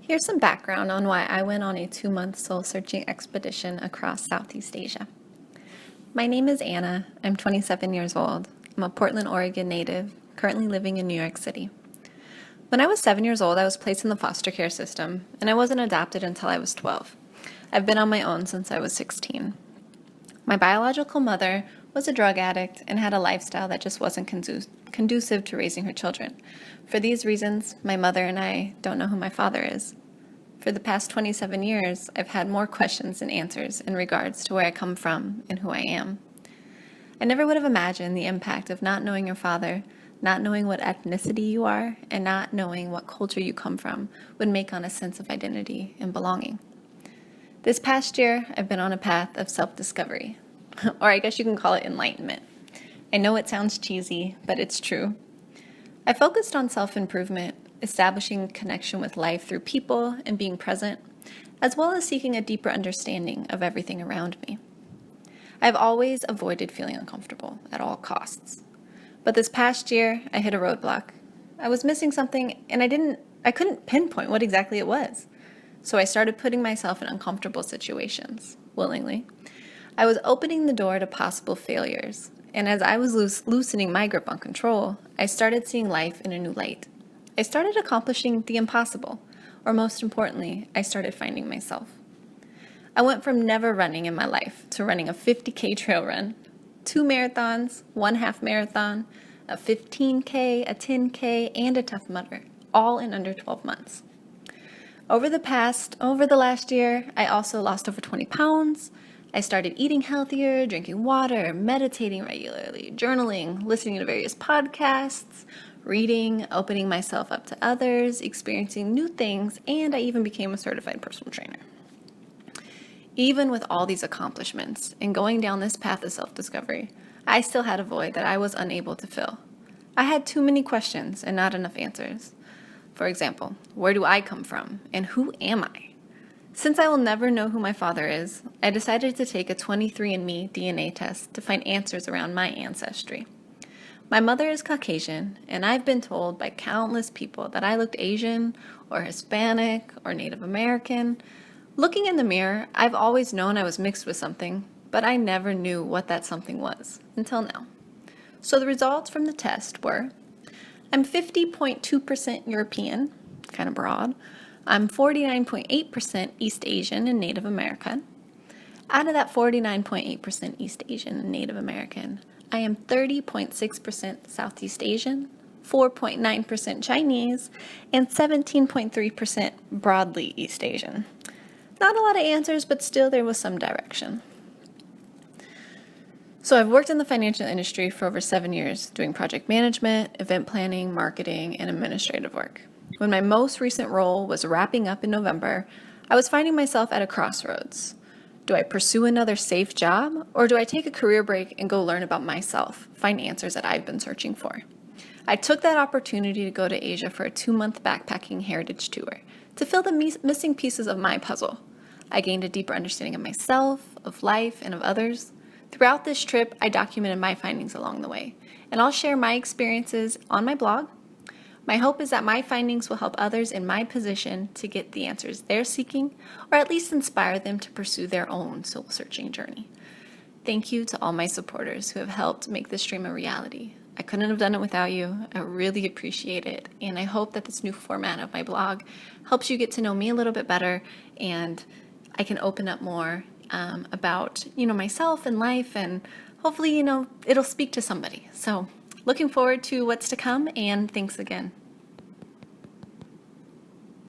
Here's some background on why I went on a 2-month soul-searching expedition across Southeast Asia. My name is Anna. I'm 27 years old. I'm a Portland, Oregon native, currently living in New York City. When I was 7 years old, I was placed in the foster care system, and I wasn't adopted until I was 12. I've been on my own since I was 16. My biological mother was a drug addict and had a lifestyle that just wasn't conducive to raising her children. For these reasons, my mother and I don't know who my father is. For the past 27 years, I've had more questions than answers in regards to where I come from and who I am. I never would have imagined the impact of not knowing your father, not knowing what ethnicity you are, and not knowing what culture you come from would make on a sense of identity and belonging. This past year, I've been on a path of self-discovery, or I guess you can call it enlightenment. I know it sounds cheesy, but it's true. I focused on self-improvement, establishing connection with life through people and being present, as well as seeking a deeper understanding of everything around me. I've always avoided feeling uncomfortable at all costs. But this past year, I hit a roadblock. I was missing something, and I couldn't pinpoint what exactly it was. So I started putting myself in uncomfortable situations, willingly. I was opening the door to possible failures, and as I was loosening my grip on control, I started seeing life in a new light. I started accomplishing the impossible, or most importantly, I started finding myself. I went from never running in my life to running a 50K trail run, 2 marathons, 1 half marathon, a 15K, a 10K, and a Tough Mudder, all in under 12 months. Over the last year, I also lost over 20 pounds. I started eating healthier, drinking water, meditating regularly, journaling, listening to various podcasts, reading, opening myself up to others, experiencing new things, and I even became a certified personal trainer. Even with all these accomplishments and going down this path of self-discovery, I still had a void that I was unable to fill. I had too many questions and not enough answers. For example, where do I come from and who am I? Since I will never know who my father is, I decided to take a 23andMe DNA test to find answers around my ancestry. My mother is Caucasian, and I've been told by countless people that I looked Asian or Hispanic or Native American. Looking in the mirror, I've always known I was mixed with something, but I never knew what that something was until now. So the results from the test were, I'm 50.2% European, kind of broad. I'm 49.8% East Asian and Native American. Out of that 49.8% East Asian and Native American, I am 30.6% Southeast Asian, 4.9% Chinese, and 17.3% broadly East Asian. Not a lot of answers, but still there was some direction. So I've worked in the financial industry for over 7 years, doing project management, event planning, marketing, and administrative work. When my most recent role was wrapping up in November, I was finding myself at a crossroads. Do I pursue another safe job, or do I take a career break and go learn about myself, find answers that I've been searching for? I took that opportunity to go to Asia for a 2-month backpacking heritage tour to fill the missing pieces of my puzzle. I gained a deeper understanding of myself, of life, and of others. Throughout this trip, I documented my findings along the way, and I'll share my experiences on my blog. My hope is that my findings will help others in my position to get the answers they're seeking, or at least inspire them to pursue their own soul-searching journey. Thank you to all my supporters who have helped make this dream a reality. I couldn't have done it without you. I really appreciate it, and I hope that this new format of my blog helps you get to know me a little bit better, and I can open up more about, myself and life, and hopefully, it'll speak to somebody. So looking forward to what's to come, and thanks again.